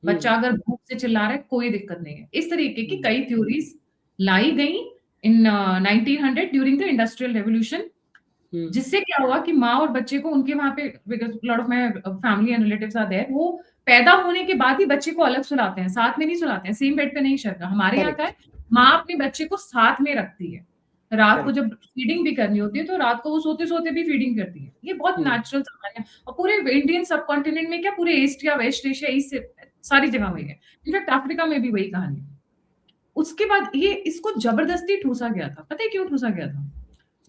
बच्चा हम्म, अगर भूख से चिल्ला रहा है, कोई दिक्कत नहीं है। इस तरीके की हम्म, कई थ्योरीज लाई गई इन 1900 ड्यूरिंग द इंडस्ट्रियल रेवोल्यूशन, हम्म, जिससे क्या हुआ कि माँ और बच्चे को उनके वहां पे, because lot of my family and relatives are there, वो पैदा होने के बाद ही बच्चे को अलग सुलाते हैं, साथ में नहीं सुलाते हैं, सेम बेड पे नहीं शर्त। हमारे यहाँ का है, करेक्ट, माँ अपने बच्चे को साथ में रखती है, रात को करेक्ट, जब फीडिंग भी करनी होती है तो रात को वो सोते सोते भी फीडिंग करती है। ये बहुत हम्म, नेचुरल हमारे यहाँ, और पूरे इंडियन सब कॉन्टिनेंट में क्या, पूरे ईस्ट या वेस्ट एशिया, ईस्ट सारी जगह वही है। इनफैक्ट अफ्रीका में भी वही कहानी है। उसके बाद ये इसको जबरदस्ती ठूसा गया था। पता है क्यों ठूसा गया था?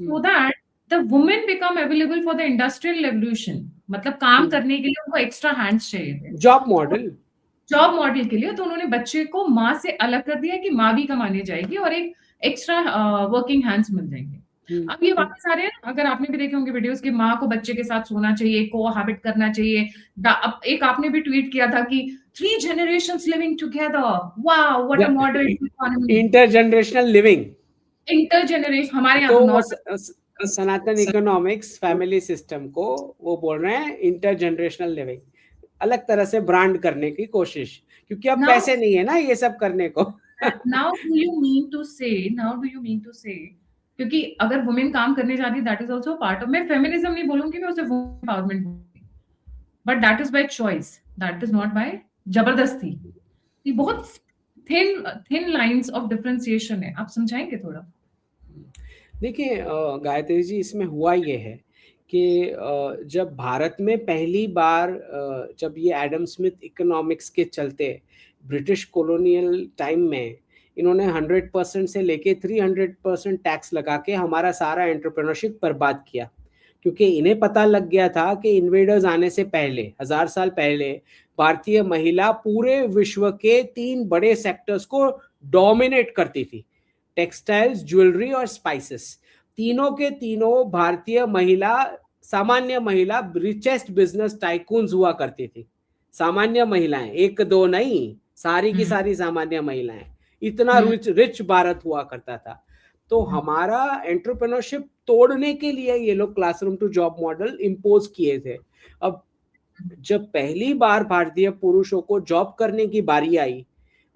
So hmm, that the women become available for the industrial revolution, मतलब काम हम्म, करने के लिए उनको एक्स्ट्रा हैंड्स चाहिए थे, जॉब मॉडल, जॉब मॉडल के लिए। तो उन्होंने बच्चे को माँ से अलग कर दिया कि माँ भी कमाने जाएगी और एक एक्स्ट्रा वर्किंग हैंड्स मिल जाएंगे। हम्म, अब ये हम्म, वापस आ रहे हैं, अगर आपने भी देखे होंगे वीडियोस कि माँ को बच्चे के साथ सोना चाहिए, को हैबिट करना चाहिए। अब एक आपने भी ट्वीट किया था कि 3 generations living together, wow what a model economy. Intergenerational living. Inter generation, हमारे यहाँ तो तो वो नॉर्मल। सनातन इकोनॉमिक्स फैमिली सिस्टम को वो बोल रहे हैं इंटर जनरेशनल लिविंग, अलग तरह से ब्रांड करने की कोशिश, क्योंकि अब नाउ पैसे नहीं है ना ये सब करने को। Now do you mean to say, क्योंकि अगर वुमेन काम करने जा रही है, that is also part of, मैं फेमिनिज्म नहीं बोलूंगी, मैं उसे वुमेन एम्पावरमेंट बोलूंगी, but that is by choice, that is not by जबरदस्ती। ये बहुत thin thin lines of differentiation है, आप समझाएंगे थोड़ा? देखिए गायत्री जी, इसमें हुआ ये है कि जब भारत में पहली बार जब ये एडम स्मिथ इकोनॉमिक्स के चलते ब्रिटिश कॉलोनियल टाइम में इन्होंने 100% से लेके 300% टैक्स लगा के हमारा सारा एंटरप्रेन्योरशिप बर्बाद किया, क्योंकि इन्हें पता लग गया था कि इन्वेडर्स आने से पहले 1000 साल पहले भारतीय महिला पूरे विश्व के 3 बड़े सेक्टर्स को डोमिनेट करती थी, टेक्सटाइल्स, ज्वेलरी और स्पाइसेस। तीनों के तीनों भारतीय महिला, सामान्य महिला, रिचेस्ट बिजनेस टाइकून्स हुआ करती थी। सामान्य महिलाएं, एक दो नहीं, सारी की सारी सामान्य महिलाएं। इतना रिच रिच भारत हुआ करता था। तो हमारा एंटरप्रेन्योरशिप तोड़ने के लिए ये लोग classroom to job model impose किए थे। अब जब पहली बार भारतीय पुरुषों को जॉब करने की बारी आई,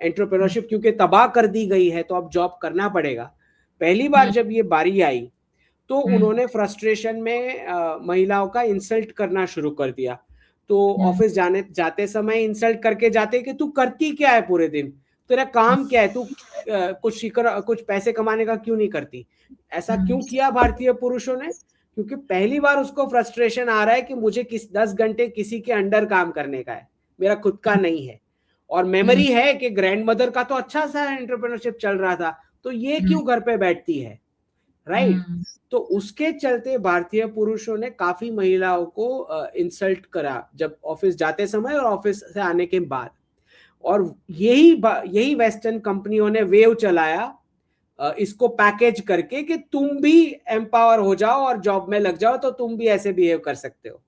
एंटरप्रेन्योरशिप क्योंकि तबाह कर दी गई है तो अब जॉब करना पड़ेगा, पहली बार जब ये बारी आई तो उन्होंने फ्रस्ट्रेशन में महिलाओं का इंसल्ट करना शुरू कर दिया। तो ऑफिस जाने जाते समय इंसल्ट करके जाते कि तू करती क्या है पूरे दिन, तेरा काम क्या है, तू कुछ पैसे कमाने का क्यों नहीं करती। ऐसा क्यों किया भारतीय पुरुषों ने? क्योंकि पहली बार उसको फ्रस्ट्रेशन आ रहा है कि मुझे 10 घंटे किसी के अंडर काम करने का है, मेरा खुद का नहीं है। और मेमोरी है कि ग्रैंड मदर का तो अच्छा सा एंटरप्रेन्योरशिप चल रहा था, तो ये क्यों घर पे बैठती है, राइट। तो उसके चलते भारतीय पुरुषों ने काफी महिलाओं को इंसल्ट करा जब ऑफिस जाते समय और ऑफिस से आने के बाद। और यही वेस्टर्न कंपनियों ने वेव चलाया इसको पैकेज करके कि तुम भी एम्पावर हो जाओ और जॉब में लग जाओ तो तुम भी ऐसे बिहेव कर सकते हो,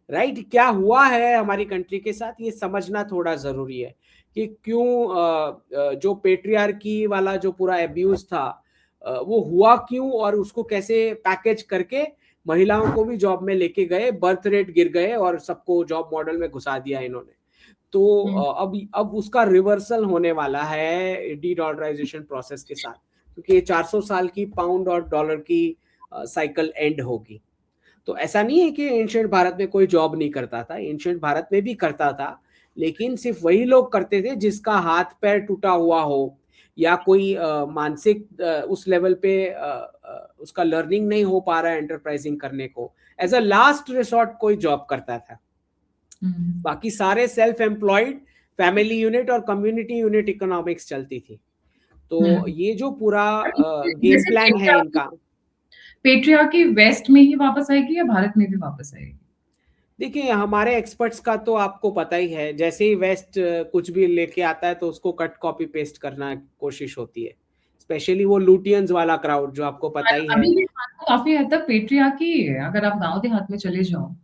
राइट। क्या हुआ है हमारी कंट्री के साथ ये समझना थोड़ा जरूरी है कि क्यों जो पेट्रियार्की वाला जो पूरा एब्यूज था वो हुआ क्यों, और उसको कैसे पैकेज करके महिलाओं को भी जॉब में लेके गए, बर्थ रेट गिर गए और सबको जॉब मॉडल में घुसा दिया इन्होंने। तो अब उसका रिवर्सल होने वाला है डी डॉलराइजेशन प्रोसेस के साथ, क्योंकि ये 400 साल की पाउंड और डॉलर की साइकिल एंड होगी। तो ऐसा नहीं है कि एंशिएंट भारत में कोई जॉब नहीं करता था, एंशिएंट भारत में भी करता था, लेकिन सिर्फ वही लोग करते थे जिसका हाथ पैर टूटा हुआ हो या कोई मानसिक उस लेवल पे उसका लर्निंग नहीं हो पा रहा है एंटरप्राइजिंग करने को, एज अ लास्ट रिसोर्ट कोई जॉब करता था। बाकी सारे सेल्फ एम्प्लॉयड, फैमिली यूनिट और कम्युनिटी यूनिट इकोनॉमिक्स चलती थी। तो ये जो पूरा गेम प्लान है इनका, पेट्रियार्की वेस्ट में ही वापस आएगी या भारत में भी वापस आएगी? देखिए हमारे एक्सपर्ट्स का तो आपको पता ही है, जैसे ही वेस्ट कुछ भी लेके आता है तो उसको कट कॉपी पेस्ट करना कोशिश होती है, स्पेशली वो लूटियंस वाला क्राउड जो आपको पता ही है। अभी भी काफी हद तक पेट्रियार्की है, अगर आप गांव देहात में चले जाओ,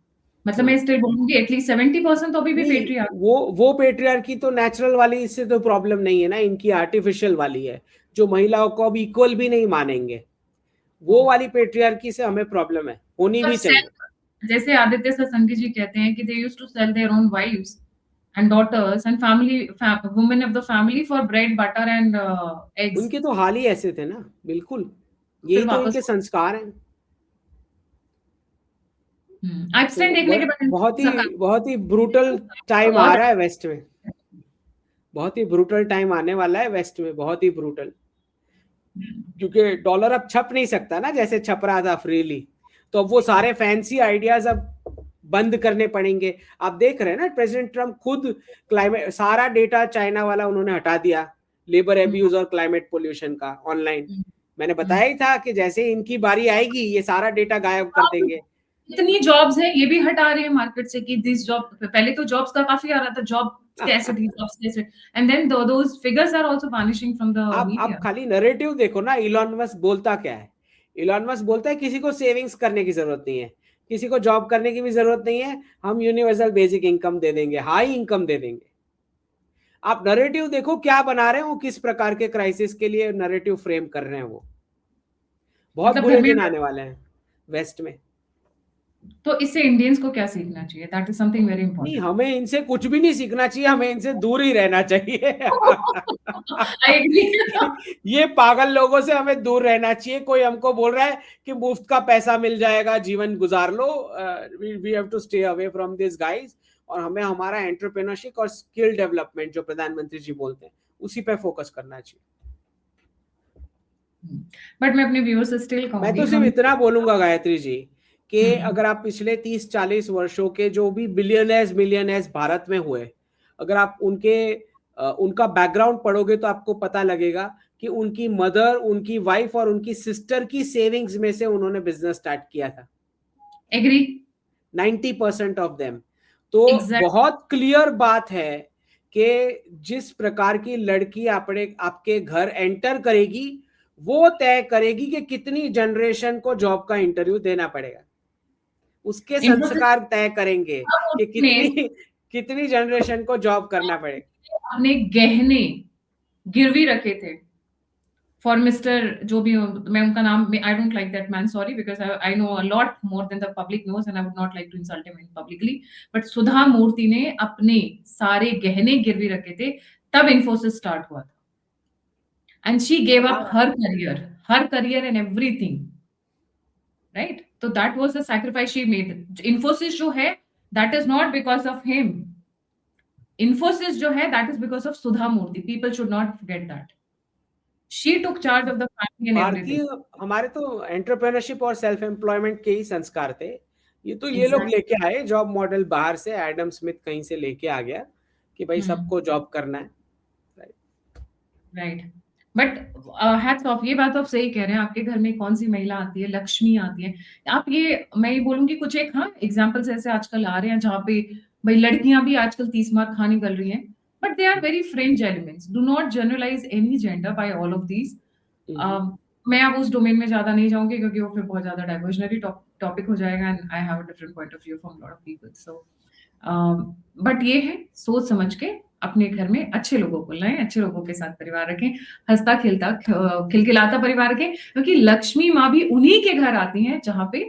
मतलब मैं स्टिल बोलूंगी एटलीस्ट 70% तो अभी भी नहीं, पेट्रियार्की। वो पेट्रियार्की तो नेचुरल वाली, इससे तो प्रॉब्लम नहीं है ना, इनकी आर्टिफिशियल वाली है जो महिलाओं को अब इक्वल भी नहीं मानेंगे, वो वाली पेट्रियार्की से हमें प्रॉब्लम है, होनी भी चाहिए। जैसे आदित्य सत्संगी जी कहते हैं कि they used to sell their own wives and daughters and women of the family for bread, butter and eggs. उनके तो हाल ही ऐसे थे ना, बिल्कुल फिर यही तो वापस इनके संस्कार हैं। आइंस्टाइन तो देखने के बाद बहुत ही ब्रूटल टाइम आ और रहा है वेस्ट में, बहुत ही ब्रूटल टाइम आने वाला है वेस्ट में, बहुत ही ब्रूटल, क्योंकि डॉलर अब छप नहीं सकता ना जैसे छप रहा था फ्रीली, तो अब वो सारे फैंसी आइडियाज अब बंद करने पड़ेंगे। आप देख रहे हैं ना प्रेसिडेंट ट्रम्प खुद क्लाइमेट, सारा डेटा चाइना वाला उन्होंने हटा दिया, लेबर एब्यूज और क्लाइमेट पोल्यूशन का ऑनलाइन। मैंने बताया ही था कि जैसे इनकी बारी आएगी ये सारा डेटा गायब कर देंगे। इतनी जॉब्स है ये भी हटा रहे हैं मार्केट से कि दिस जॉब, पहले तो जॉब्स का काफी आ रहा था, job scarcity, job scarcity, and then those figures are also vanishing from the आप media. खाली नैरेटिव देखो ना, इलॉन मस्क बोलता क्या है, इलॉन मस्क बोलता है किसी को सेविंग्स करने की जरूरत नहीं है, किसी को जॉब करने की भी जरूरत नहीं है, हम यूनिवर्सल बेसिक इनकम दे देंगे, हाई इनकम दे देंगे। आप नैरेटिव देखो क्या बना रहे हैं, वो किस प्रकार के क्राइसिस के लिए नैरेटिव फ्रेम कर रहे हैं, वो बहुत मतलब बुरे घर में दिन आने वाले हैं वेस्ट में, तो इससे इंडियंस को क्या सीखना चाहिए? दैट इज समथिंग वेरी नहीं, इंपॉर्टेंट। हमें इनसे कुछ भी नहीं सीखना चाहिए, हमें इनसे दूर ही रहना चाहिए। I agree. ये पागल लोगों से हमें दूर रहना चाहिए। कोई हमको बोल रहा है कि मुफ्त का पैसा मिल जाएगा, जीवन गुजार लो, we have to stay away from this guys. और हमें हमारा एंटरप्रेन्योरशिप और स्किल डेवलपमेंट जो प्रधानमंत्री जी बोलते हैं उसी पे फोकस करना चाहिए। बट मैं अपने व्यूअर्स से स्टिल मैं कहूंगी तो सिर्फ हम। इतना बोलूंगा गायत्री जी कि हम्म, अगर आप पिछले 30-40 वर्षों के जो भी बिलियनर्स मिलियनर्स भारत में हुए, अगर आप उनका बैकग्राउंड पढ़ोगे तो आपको पता लगेगा कि उनकी मदर, उनकी वाइफ और उनकी सिस्टर की सेविंग्स में से उन्होंने बिजनेस स्टार्ट किया था। एग्री। 90% of them. तो एग्जैक्ट। बहुत क्लियर बात है कि जिस प्रकार की लड़की आपके घर एंटर करेगी वो तय करेगी कि कितनी जनरेशन को जॉब का इंटरव्यू देना पड़ेगा। उसके इन्फोसिस संस्कार तय करेंगे कि ने कितनी कितनी जनरेशन को जॉब करना पड़ेगा। अपने गहने गिरवी रखे थे फॉर मिस्टर जो भी हो, मैं उनका नाम, I don't like that man, sorry, because I know a lot more than the public knows and I would not like to insult him publicly. But Sudha Murthy ने अपने सारे गहने गिरवी रखे थे, तब इन्फोसिस स्टार्ट हुआ था। एंड शी गेव अप हाँ, her career and everything, right? तो that was the sacrifice she made. Infosys जो है, that is not because of him. Infosys जो है, that is because of Sudha Murthy. People should not forget that. She took charge of the family and everything. भारतीय हमारे तो एंटरप्रेन्योरशिप और सेल्फ एम्प्लॉयमेंट के ही संस्कार थे। ये लोग एग्जैक्ट। लेके आए जॉब मॉडल बाहर से, एडम स्मिथ कहीं से लेके आ गया कि भाई सबको जॉब करना है। राइट। बट हैट्स ऑफ, ये बात आप सही कह रहे हैं। आपके घर में कौन सी महिला आती है, लक्ष्मी आती है। आप ये, मैं ये बोलूंगी कुछ एक, हाँ, एग्जाम्पल्स ऐसे आजकल आ रहे हैं जहाँ पे भाई लड़कियां भी आजकल 30 मार खा निकल रही हैं, but they are very French elements. Do not generalise any gender by all of these. Hmm, मैं अब उस डोमेन में ज्यादा नहीं जाऊंगी क्योंकि वो फिर बहुत ज्यादा डाइवर्जनरी टॉपिक हो जाएगा and I have a different point of view from lot of people. So but ये है, सोच समझ के अपने घर में अच्छे लोगों को लाएं, अच्छे लोगों के साथ परिवार रखें, हंसता खेलता खिलखिलाता परिवार रखें, क्योंकि लक्ष्मी माँ भी उन्हीं के घर आती हैं जहाँ पे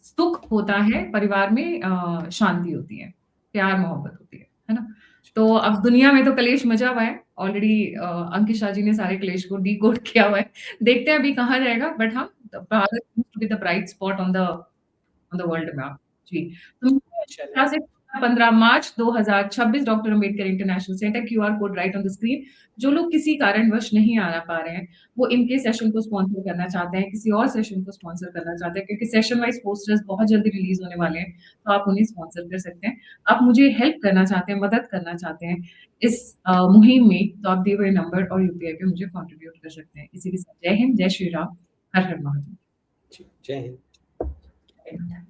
सुख होता है, परिवार में शांति होती है, प्यार मोहब्बत होती है ना? तो अब दुनिया में तो कलेश मचा हुआ है ऑलरेडी। अंकित शाह जी ने सारे कलेश को डी कोड किया हुआ है। देखते हैं अभी कहाँ जाएगा, बट हाँ, Bharat to be the bright spot on the world map. जी। तो चले। 15 से 15 March 2026 doctor Ambedkar international centre, QR code right on the screen. जो लोग किसी कारणवश नहीं आ पा रहे हैं, वो इनके सेशन को स्पॉन्सर करना चाहते हैं, किसी और सेशन को स्पॉन्सर करना चाहते हैं, क्योंकि सेशन वाइज पोस्टर्स बहुत जल्दी रिलीज होने वाले हैं, तो आप उन्हें स्पॉन्सर कर सकते हैं। आप मुझे हेल्प करना चाहते हैं, मदद करना चाहते हैं इस मुहिम में, तो आप दिए हुए नंबर और यूपीआई पे मुझे कंट्रीब्यूट कर सकते हैं। इसी के साथ जय हिंद, जय श्री राम, हर हर महादेव। जय हिंद। जय हिंद।